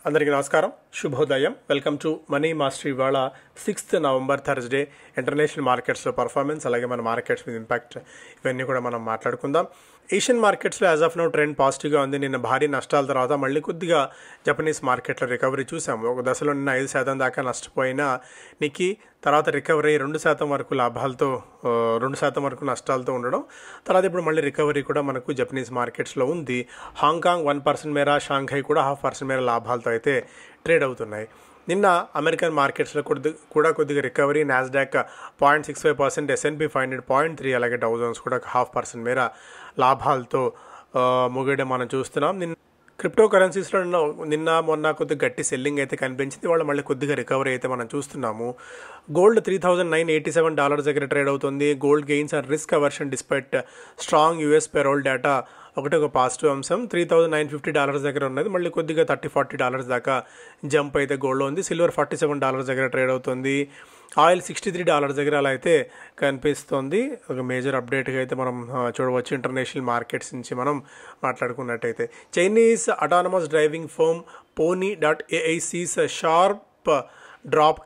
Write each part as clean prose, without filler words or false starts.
అందరికీ నమస్కారం, శుభోదయం. Welcome to money mastery. ఇవాళ 6th నవంబర్ థర్స్డే ఇంటర్నేషనల్ మార్కెట్స్లో పర్ఫార్మెన్స్, అలాగే మన మార్కెట్స్ మీద ఇంపాక్ట్, ఇవన్నీ కూడా మనం మాట్లాడుకుందాం. ఏషియన్ మార్కెట్స్లో యాజ్ ఆఫ్ నౌ ట్రెండ్ పాజిటివ్గా ఉంది. నిన్న భారీ నష్టాల తర్వాత మళ్ళీ కొద్దిగా జపనీస్ మార్కెట్లో రికవరీ చూసాము. ఒక దశలో నిన్న 5% దాకా నష్టపోయిన నిక్కీ తర్వాత రికవరీ 2% వరకు లాభాలతో 2% వరకు నష్టాలతో ఉండడం, తర్వాత ఇప్పుడు మళ్ళీ రికవరీ కూడా మనకు జపనీస్ మార్కెట్స్లో ఉంది. హాంకాంగ్ 1% మేర, షాంఘై కూడా 0.5% మేర లాభాలతో అయితే ట్రేడ్ అవుతున్నాయి. నిన్న అమెరికన్ మార్కెట్స్లో కొద్దిగా రికవరీ. నాస్డాక్ 0.65%, S&P 500 0.3%, అలాగే డౌ జోన్స్ కూడా 0.5% మేర లాభాలతో ముగియడం మనం చూస్తున్నాం. క్రిప్టో కరెన్సీస్లో నిన్న మొన్న కొద్దిగా గట్టి సెల్లింగ్ అయితే కనిపించింది. వాళ్ళు మళ్ళీ కొద్దిగా రికవరీ అయితే మనం చూస్తున్నాము. గోల్డ్ $3,987 దగ్గర ట్రేడ్ అవుతుంది. Gold gains and risk aversion despite strong US payroll data ఒక పాజిటివ్ అంశం. $3,950 దగ్గర ఉన్నది. మళ్ళీ కొద్దిగా $30-40 దాకా జంప్ అయితే గోల్డ్లో ఉంది. సిల్వర్ $47 దగ్గర ట్రేడ్ అవుతుంది. ఆయిల్ $63 దగ్గర అలా అయితే కనిపిస్తుంది. ఒక మేజర్ అప్డేట్గా అయితే మనం చూడవచ్చు ఇంటర్నేషనల్ మార్కెట్స్ నుంచి మనం మాట్లాడుకున్నట్టయితే. Chinese autonomous driving firm Pony.ai sees a sharp drop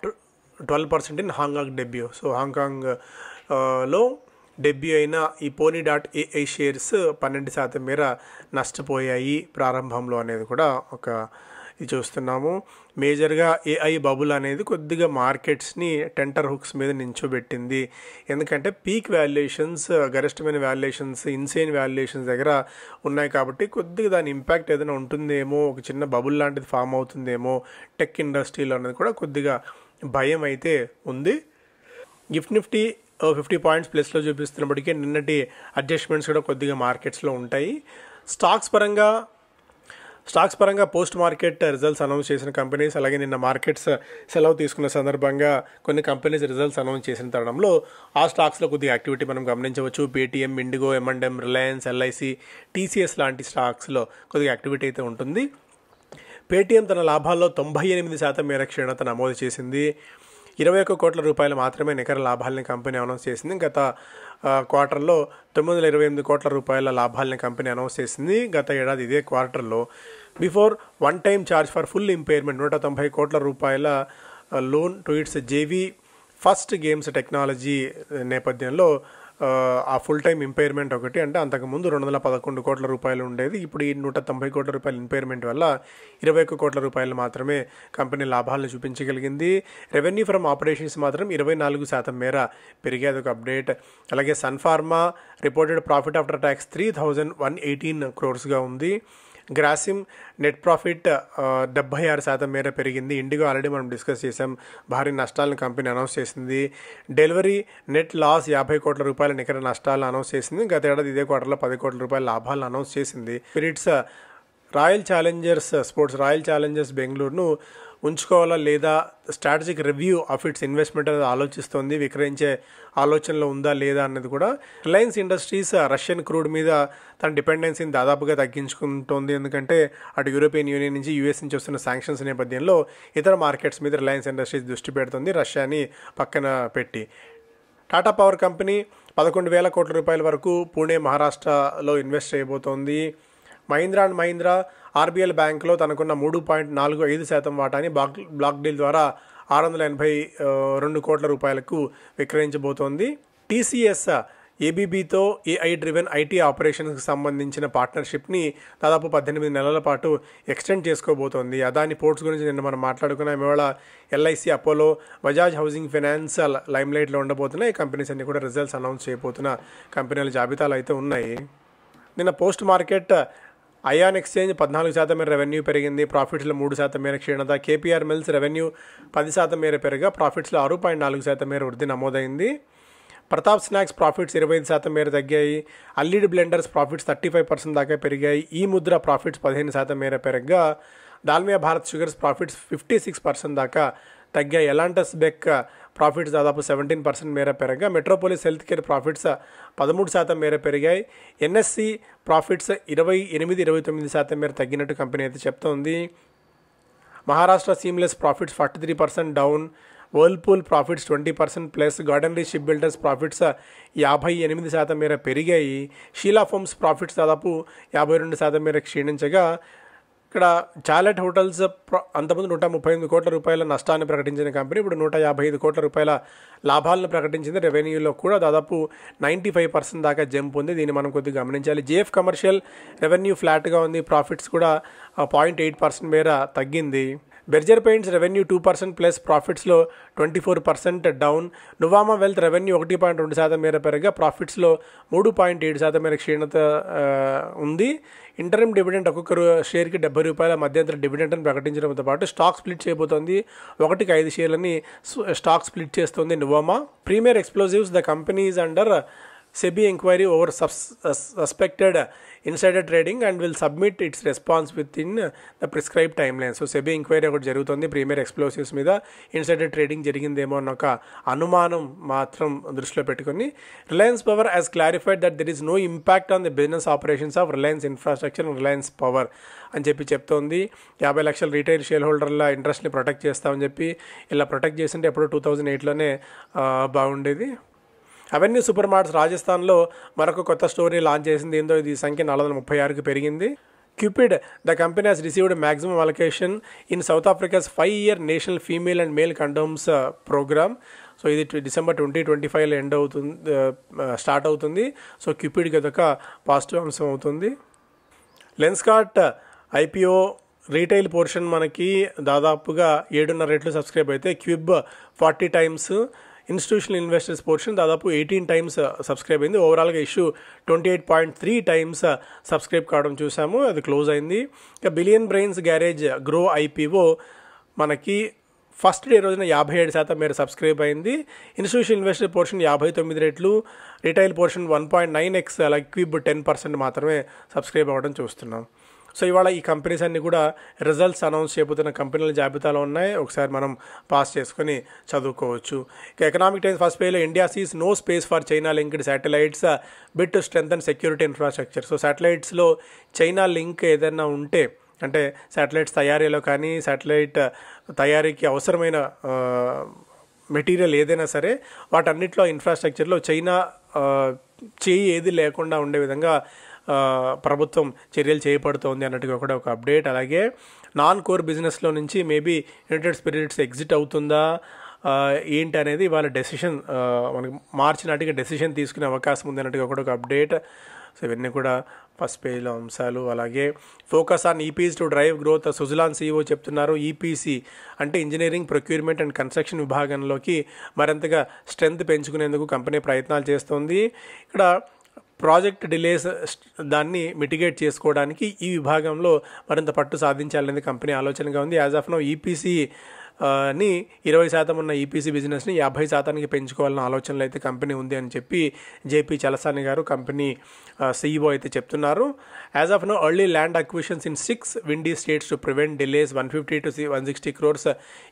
12% in Hong Kong debut. So హాంకాంగ్లో డెబ్యూ అయిన ఈ Pony.ai షేర్స్ 12% మేర నష్టపోయాయి ప్రారంభంలో అనేది కూడా ఇది చూస్తున్నాము. మేజర్గా ఏఐ బబుల్ అనేది కొద్దిగా మార్కెట్స్ని టెంటర్ హుక్స్ మీద నించోబెట్టింది. ఎందుకంటే పీక్ వాల్యుయేషన్స్, గరిష్టమైన వాల్యుయేషన్స్, ఇన్సేన్ వాల్యుయేషన్స్ దగ్గర ఉన్నాయి కాబట్టి కొద్దిగా దాని ఇంపాక్ట్ ఏదైనా ఉంటుందేమో, ఒక చిన్న బబుల్ లాంటిది ఫామ్ అవుతుందేమో టెక్ ఇండస్ట్రీలో అనేది కూడా కొద్దిగా భయం అయితే ఉంది. నిఫ్టీ 50 పాయింట్స్ ప్లస్లో చూపిస్తున్నప్పటికీ నిన్నటి అడ్జస్ట్మెంట్స్ కూడా కొద్దిగా మార్కెట్స్లో ఉంటాయి. స్టాక్స్ పరంగా పోస్ట్ మార్కెట్ రిజల్ట్స్ అనౌన్స్ చేసిన కంపెనీస్, అలాగే నిన్న మార్కెట్స్ సెలవు తీసుకున్న సందర్భంగా కొన్ని కంపెనీస్ రిజల్ట్స్ అనౌన్స్ చేసిన తరుణంలో ఆ స్టాక్స్లో కొద్దిగా యాక్టివిటీ మనం గమనించవచ్చు. Paytm, IndiGo, M&M, Reliance, LIC, TCS లాంటి స్టాక్స్లో కొద్దిగా యాక్టివిటీ అయితే ఉంటుంది. పేటీఎం తన లాభాల్లో 98% మేర క్షీణత నమోదు చేసింది. 21 కోట్ల రూపాయలు మాత్రమే నికర లాభాలని కంపెనీ అనౌన్స్ చేసింది. గత క్వార్టర్లో 928 కోట్ల రూపాయల లాభాలని కంపెనీ అనౌన్స్ చేసింది. గత ఏడాది ఇదే క్వార్టర్లో before one time charge for full impairment 190 కోట్ల రూపాయల loan to it's JV first games technology నేపథ్యంలో ఆ ఫుల్ టైమ్ ఇంపైర్మెంట్ ఒకటి, అంటే అంతకుముందు 211 కోట్ల రూపాయలు ఉండేది. ఇప్పుడు ఈ 190 కోట్ల రూపాయల ఇంపైర్మెంట్ వల్ల 21 కోట్ల రూపాయలు మాత్రమే కంపెనీ లాభాలను చూపించగలిగింది. రెవెన్యూ ఫ్రమ్ ఆపరేషన్స్ మాత్రం 24% మేర పెరిగేది ఒక అప్డేట్. అలాగే Sun Pharma reported profit after tax 3,118 crores ఉంది. గ్రాసిమ్ నెట్ ప్రాఫిట్ 76% మేర పెరిగింది. ఇండిగో ఆల్రెడీ మనం డిస్కస్ చేసాం, భారీ నష్టాలను కంపెనీ అనౌన్స్ చేసింది. డెలివరీ నెట్ లాస్ 50 కోట్ల రూపాయల నికర నష్టాలను అనౌన్స్ చేసింది. గత ఏడాది ఇదే క్వార్టర్లో 10 కోట్ల రూపాయల లాభాలను అనౌన్స్ చేసింది. స్పిరిట్స్ రాయల్ ఛాలెంజర్స్ బెంగళూరును ఉంచుకోవాలా లేదా strategic review of it's investment అనేది ఆలోచిస్తోంది. విక్రయించే ఆలోచనలో ఉందా లేదా అన్నది కూడా. రిలయన్స్ ఇండస్ట్రీస్ రష్యన్ క్రూడ్ మీద తన డిపెండెన్సీని దాదాపుగా తగ్గించుకుంటోంది. ఎందుకంటే అటు యూరోపియన్ యూనియన్ నుంచి, US నుంచి వస్తున్న శాంక్షన్స్ నేపథ్యంలో ఇతర మార్కెట్స్ మీద రిలయన్స్ ఇండస్ట్రీస్ దృష్టి పెడుతుంది, రష్యాని పక్కన పెట్టి. టాటా పవర్ కంపెనీ 11,000 కోట్ల రూపాయల వరకు పూణే, మహారాష్ట్రలో ఇన్వెస్ట్ చేయబోతోంది. మహీంద్రా అండ్ మహీంద్రా RBL బ్యాంక్లో తనకున్న 3.45% వాటాని బ్లాక్ డీల్ ద్వారా 682 కోట్ల రూపాయలకు విక్రయించబోతోంది. TCS ABBతో AI డ్రివెన్ IT ఆపరేషన్స్కి సంబంధించిన పార్ట్నర్షిప్ని దాదాపు 18 నెలల పాటు ఎక్స్టెండ్ చేసుకోబోతోంది. అదాని పోర్ట్స్ గురించి నిన్న మనం మాట్లాడుకున్నాం. ఇవాళ LIC, Apollo, Bajaj housing finance లైమ్లైట్లో ఉండబోతున్నాయి. ఈ కంపెనీస్ అన్ని కూడా రిజల్ట్స్ అనౌన్స్ చేయబోతున్న కంపెనీల జాబితాలు అయితే ఉన్నాయి. నిన్న పోస్ట్ మార్కెట్ అయాన్ ఎక్స్చేంజ్ 14% మేర రెవెన్యూ పెరిగింది. ప్రాఫిట్స్లో 3% మేర క్షీణత. KPR మిల్స్ రెవెన్యూ 10% మేర పెరగా ప్రాఫిట్స్లో 6.4% మేర వృద్ధి నమోదైంది. ప్రతాప్ స్నాక్స్ ప్రాఫిట్స్ 25% మేర తగ్గాయి. అల్లీడ్ బ్లెండర్స్ ప్రాఫిట్స్ 35% దాకా పెరిగాయి. ఈ ముద్ర ప్రాఫిట్స్ 15% మేర పెరగగా దాల్మియా భారత్ షుగర్స్ ప్రాఫిట్స్ 56% దాకా తగ్గాయి. ఎలాంటస్ బెక్ ప్రాఫిట్స్ దాదాపు 17% మేర పెరగా మెట్రోపోలిస్ హెల్త్ కేర్ ప్రాఫిట్స్ 13% మేర పెరిగాయి. NSE ప్రాఫిట్స్ 28-29% మేర తగ్గినట్టు కంపెనీ అయితే చెప్తోంది. Maharashtra Seamless profits 43% down. Whirlpool profits 20% plus. Garden Reach ship builders profits 58% మేర పెరిగాయి. షీలా ఫోమ్స్ ప్రాఫిట్స్ దాదాపు 52% మేర క్షీణించగా ఇక్కడ చాలెట్ హోటల్స్ అంతకుముందు 138 కోట్ల రూపాయల నష్టాన్ని ప్రకటించిన కంపెనీ ఇప్పుడు 155 కోట్ల రూపాయల లాభాలను ప్రకటించింది. రెవెన్యూలో కూడా దాదాపు 95% దాకా జంప్ ఉంది. దీన్ని మనం కొద్దిగా గమనించాలి. జేఎఫ్ కమర్షియల్ రెవెన్యూ ఫ్లాట్గా ఉంది. ప్రాఫిట్స్ కూడా 0.8% మేర తగ్గింది. బెర్జర్ పెయింట్స్ రెవెన్యూ 2% ప్లస్, ప్రాఫిట్స్లో 24% డౌన్. నువామా వెల్త్ రెవెన్యూ 1.2% మేర పెరగా ప్రాఫిట్స్లో 3.7% మేర క్షీణత ఉంది. ఇంటరిమ్ డివిడెండ్ ఒక్కొక్కరు షేర్కి 70 రూపాయల మధ్యంతర డివిడెండ్ని ప్రకటించడంతో పాటు స్టాక్ స్ప్లిట్ చేయబోతోంది. 1కి 5 షేర్లని స్టాక్ స్ప్లిట్ చేస్తుంది Nuvama. Premier Explosives the company is under SEBI inquiry over suspected insider trading and will submit its response within the prescribed timeline. So SEBI inquiry ఒకటి జరుగుతుంది ప్రీమియర్ ఎక్స్ప్లోసివ్స్ మీద. ఇన్సైడర్ ట్రేడింగ్ జరిగిందేమో అన్న ఒక అనుమానం మాత్రం దృష్టిలో పెట్టుకుని Reliance power has clarified that there is no impact on the business operations of Reliance Infrastructure and Reliance Power అని చెప్తోంది. 50 లక్షల రీటైల్ షేర్ హోల్డర్ల ఇంట్రెస్ట్ని ప్రొటెక్ట్ చేస్తామని చెప్పి ఇలా ప్రొటెక్ట్ చేసింటే ఎప్పుడో 2008లోనే బాగుండేది. అవెన్యూ సూపర్ మార్ట్స్ రాజస్థాన్లో మరొక కొత్త స్టోర్ని లాంచ్ చేసింది. దీంతో ఇది సంఖ్య 436కి పెరిగింది. Cupid the company has received maximum allocation in South Africa's 5-year national female and male condoms program. So ఇది December 2025లో ఎండ్ అవుతుంది, స్టార్ట్ అవుతుంది. సో క్యూపిడ్కి అదొక పాజిటివ్ అంశం అవుతుంది. లెన్స్కార్ట్ ఐపీఓ రీటైల్ పోర్షన్ మనకి దాదాపుగా 7.5 రెట్లు సబ్స్క్రైబ్ అయితే cube 40 times, institutional investors portion దాదాపు 18 times సబ్స్క్రైబ్ అయింది. ఓవరాల్గా ఇష్యూ 28.3 times సబ్స్క్రైబ్ కావడం చూసాము, అది క్లోజ్ అయింది. ఇక billion brains garage grow IPO మనకి ఫస్ట్ డే రోజున 57% మేర సబ్స్క్రైబ్ అయింది. ఇన్స్టిట్యూషనల్ ఇన్వెస్టర్ పోర్షన్ 59 రెట్లు, రిటైల్ పోర్షన్ 1.9x, అలాగే క్యూబ్ 10% మాత్రమే సబ్స్క్రైబ్ అవ్వడం చూస్తున్నాం. సో ఇవాళ ఈ కంపెనీస్ అన్నీ కూడా రిజల్ట్స్ అనౌన్స్ చేయబోతున్న కంపెనీల జాబితాలో ఉన్నాయి. ఒకసారి మనం పాస్ చేసుకొని చదువుకోవచ్చు. ఇక ఎకనామిక్ టైమ్స్ ఫస్ట్ పేజ్లో India sees no space for China linked satellites bid to strengthen security infrastructure. So శాటిలైట్స్లో చైనా లింక్ ఏదైనా ఉంటే, అంటే శాటిలైట్స్ తయారీలో కానీ శాటిలైట్ తయారీకి అవసరమైన మెటీరియల్ ఏదైనా సరే వాటన్నిటిలో ఇన్ఫ్రాస్ట్రక్చర్లో చైనా చేయి ఏది లేకుండా ఉండే విధంగా ప్రభుత్వం చర్యలు చేపడుతోంది అన్నట్టుగా కూడా ఒక అప్డేట్. అలాగే నాన్ కోర్ బిజినెస్లో నుంచి మేబీ యునైటెడ్ స్పిరిట్స్ ఎగ్జిట్ అవుతుందా ఏంటి అనేది వాళ్ళ డెసిషన్, మనకి మార్చి నాటికి డెసిషన్ తీసుకునే అవకాశం ఉంది అన్నట్టుగా కూడా ఒక అప్డేట్. సో ఇవన్నీ కూడా ఫస్ట్ పేజ్లో అంశాలు. అలాగే focus on EPCs to drive growth, Suzlon CEO చెప్తున్నారు. ఈపీసీ అంటే ఇంజనీరింగ్ ప్రొక్యూర్మెంట్ అండ్ కన్స్ట్రక్షన్ విభాగంలోకి మరింతగా స్ట్రెంత్ పెంచుకునేందుకు కంపెనీ ప్రయత్నాలు చేస్తోంది. ఇక్కడ ప్రాజెక్ట్ డిలేస్ దాన్ని మిటిగేట్ చేసుకోవడానికి ఈ విభాగంలో మరింత పట్టు సాధించాలనేది కంపెనీ ఆలోచనగా ఉంది. యాజ్ ఆఫ్ నౌ ఈపీసీ ని 20% ఉన్న ఈపీసీ బిజినెస్ని 50%కి పెంచుకోవాలన్న ఆలోచనలు అయితే కంపెనీ ఉంది అని చెప్పి జేపీ చలసాని గారు కంపెనీ CEO అయితే చెప్తున్నారు. As of now early land acquisitions in 6 windy states to prevent delays, 150 to 160 crores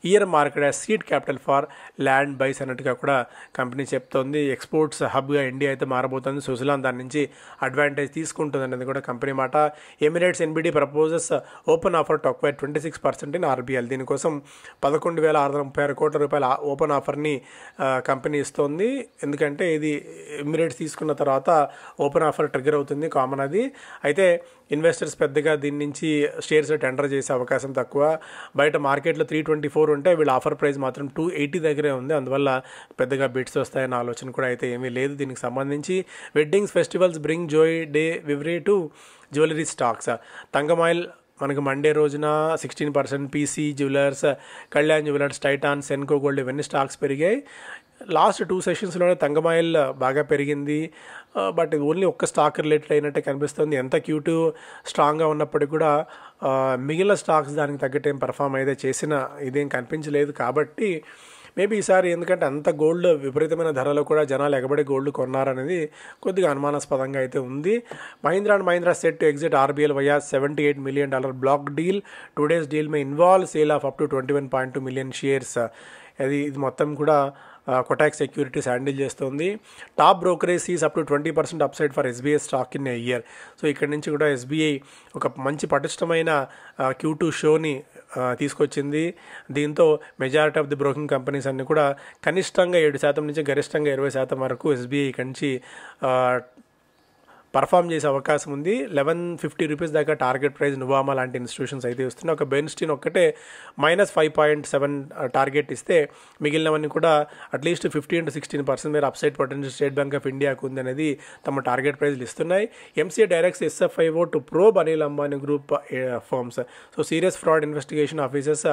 earmarked as seed capital for land buys అన్నట్టుగా కూడా కంపెనీ చెప్తోంది. ఎక్స్పోర్ట్స్ హబ్గా ఇండియా అయితే మారబోతుంది. సుజలాన్ దాని నుంచి అడ్వాంటేజ్ తీసుకుంటుంది అనేది కూడా కంపెనీ మాట. Emirates NBD proposes open offer to acquire 26% in RBL. దీనికోసం 11,636 కోట్ల రూపాయల ఓపెన్ ఆఫర్ని కంపెనీ ఇస్తోంది. ఎందుకంటే ఇది ఎమిరేట్స్ తీసుకున్న తర్వాత ఓపెన్ ఆఫర్ ట్రిగర్ అవుతుంది, కామన్ అది. అయితే ఇన్వెస్టర్స్ పెద్దగా దీని నుంచి షేర్స్ టెండర్ చేసే అవకాశం తక్కువ. బయట మార్కెట్లో 324 ఉంటే వీళ్ళ ఆఫర్ ప్రైస్ మాత్రం 280 దగ్గరే ఉంది. అందువల్ల పెద్దగా బిడ్స్ వస్తాయన్న ఆలోచన కూడా అయితే ఏమీ లేదు దీనికి సంబంధించి. Weddings festivals bring joy delivery to jewellery stocks. Thangamayil మనకు మండే రోజున 16%, PC jewellers, Kalyan jewellers, Titan, Senco gold ఇవన్నీ స్టాక్స్ పెరిగాయి. లాస్ట్ 2 సెషన్స్లోనే తంగమాయిల్ బాగా పెరిగింది. బట్ ఇది ఓన్లీ ఒక్క స్టాక్ రిలేటెడ్ అయినట్టే కనిపిస్తుంది. ఎంత Q2 స్ట్రాంగ్గా ఉన్నప్పటికీ కూడా మిగిలిన స్టాక్స్ దానికి తగ్గట్టు ఏం పర్ఫామ్ అయితే చేసిన ఇదేం కనిపించలేదు. కాబట్టి మేబీ ఈసారి ఎందుకంటే అంత గోల్డ్ విపరీతమైన ధరలో కూడా జనాలు ఎగబడి గోల్డ్ కొన్నారనేది కొద్దిగా అనుమానాస్పదంగా అయితే ఉంది. Mahindra and Mahindra set to exit RBL via $78 million block deal. 2 days deal may involve sale of up to 21.2 million shares. ఇది మొత్తం కూడా కొటాక్ సెక్యూరిటీస్ హ్యాండిల్ చేస్తుంది. Top brokerage sees up to 20% upside for SBI stock in a year. So ఇక్కడ నుంచి కూడా SBI ఒక మంచి పటిష్టమైన Q2 షోని తీసుకొచ్చింది. దీంతో majority of the broking companies అన్నీ కూడా కనిష్టంగా 7% నుంచి గరిష్టంగా 20% వరకు ఎస్బీఐ ఇక్కడి నుంచి పర్ఫామ్ చేసే అవకాశం ఉంది. 1150 రూపీస్ దాకా టార్గెట్ ప్రైస్ నువామా లాంటి ఇన్స్టిట్యూషన్స్ అయితే ఇస్తున్నాయి. ఒక బెర్న్స్టీన్ ఒక్కటే -5.7 టార్గెట్ ఇస్తే మిగిలినవన్నీ కూడా అట్లీస్ట్ 15-16% మేర upside potential State Bank of ఇండియాకు ఉంది అనేది తమ టార్గెట్ ప్రైజ్లు ఇస్తున్నాయి. MCA directs SFIO to probe Anil Ambani group firms. So serious fraud investigation officers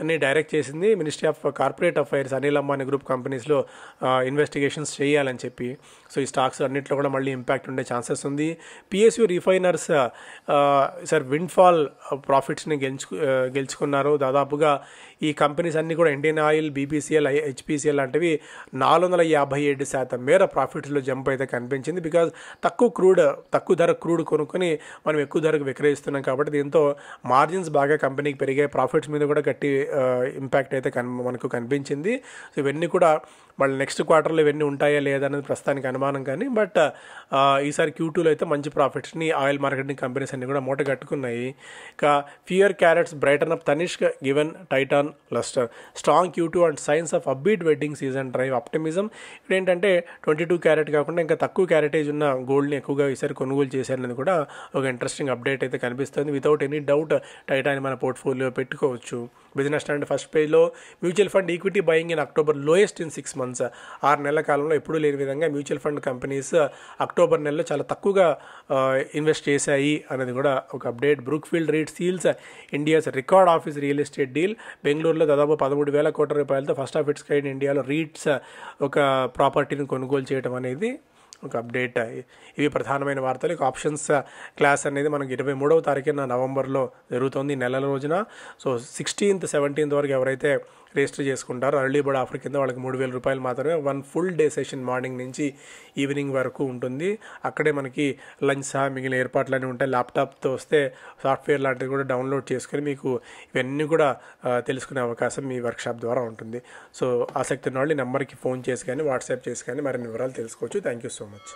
అని డైరెక్ట్ చేసింది ministry of corporate affairs Anil Ambani group కంపెనీస్లో ఇన్వెస్టిగేషన్స్ చేయాలని చెప్పి. సో ఈ స్టాక్స్ అన్నింటిలో కూడా మళ్ళీ ఇంపాక్ట్ ఉండే ఛాన్సెస్ ఉంది. PSU రిఫైనర్స్ సార్ విండ్ఫాల్ ప్రాఫిట్స్ని గెలుచుకున్నారు. దాదాపుగా ఈ కంపెనీస్ అన్నీ కూడా ఇండియన్ ఆయిల్, BPCL, HPCL లాంటివి 457% మేర ప్రాఫిట్స్లో జంప్ అయితే కనిపించింది. బికాజ్ తక్కువ ధర క్రూడ్ కొనుక్కొని మనం ఎక్కువ ధరకు విక్రయిస్తున్నాం కాబట్టి దీంతో మార్జిన్స్ బాగా కంపెనీకి పెరిగాయి. ప్రాఫిట్స్ మీద కూడా గట్టి ఇంపాక్ట్ అయితే మనకు కనిపించింది. సో ఇవన్నీ కూడా మళ్ళీ నెక్స్ట్ క్వార్టర్లో ఇవన్నీ ఉంటాయా లేదా అనేది ప్రస్తుతానికి అనుమానం. కానీ బట్ ఈసారి Q2లో అయితే మంచి ప్రాఫిట్స్ని ఆయిల్ మార్కెటింగ్ కంపెనీస్ అన్ని కూడా మూట కట్టుకున్నాయి. ఇక fair carats brighten up Tanishq given Titan lustre. Strong Q2 and signs of upbeat wedding season drive optimism. ఇప్పుడు ఏంటంటే 22 క్యారెట్ కాకుండా ఇంకా తక్కువ క్యారెటేజ్ ఉన్న గోల్డ్ని ఎక్కువగా ఈసారి కొనుగోలు చేశారనేది కూడా ఒక ఇంట్రెస్టింగ్ అప్డేట్ అయితే కనిపిస్తుంది. వితౌట్ ఎనీ డౌట్ టైటాన్ మన పోర్ట్ఫోలియో పెట్టుకోవచ్చు. బిజినెస్ స్టాండర్డ్ ఫస్ట్ పేజ్లో mutual fund equity buying in October lowest in 6 months. 6 నెలల కాలంలో ఎప్పుడూ లేని విధంగా మ్యూచువల్ ఫండ్ కంపెనీస్ అక్టోబర్ నెలలో చాలా తక్కువగా ఇన్వెస్ట్ చేశాయి అనేది కూడా ఒక update. Brookfield REIT seals India's record office real estate deal. బెంగళూరులో దాదాపు 13,000 కోట్ల రూపాయలతో ఫస్ట్ ఆఫ్ ఇట్స్ కైండ్ ఇండియాలో రీట్స్ ఒక ప్రాపర్టీని కొనుగోలు చేయడం అనేది ఒక అప్డేట్. ఇవి ప్రధానమైన వార్తలు. ఇక ఆప్షన్స్ క్లాస్ అనేది మనకి 23వ తారీఖున నవంబర్లో జరుగుతుంది నెలల రోజున. సో 16th 17th వరకు ఎవరైతే రిజిస్టర్ చేసుకుంటారో అర్లీ బర్డ్ ఆఫర్ కింద వాళ్ళకి 3,000 రూపాయలు మాత్రమే 1 full day సెషన్ మార్నింగ్ నుంచి ఈవినింగ్ వరకు ఉంటుంది. అక్కడే మనకి లంచ్ సహా మిగిలిన ఏర్పాట్లన్నీ ఉంటాయి. ల్యాప్టాప్తో వస్తే సాఫ్ట్వేర్ లాంటివి కూడా డౌన్లోడ్ చేసుకొని మీకు ఇవన్నీ కూడా తెలుసుకునే అవకాశం మీ వర్క్షాప్ ద్వారా ఉంటుంది. సో ఆసక్తి ఉన్న వాళ్ళు నెంబర్కి ఫోన్ చేసి కానీ వాట్సాప్ చేసి కానీ మరిన్ని వివరాలు తెలుసుకోవచ్చు. Thank you so much.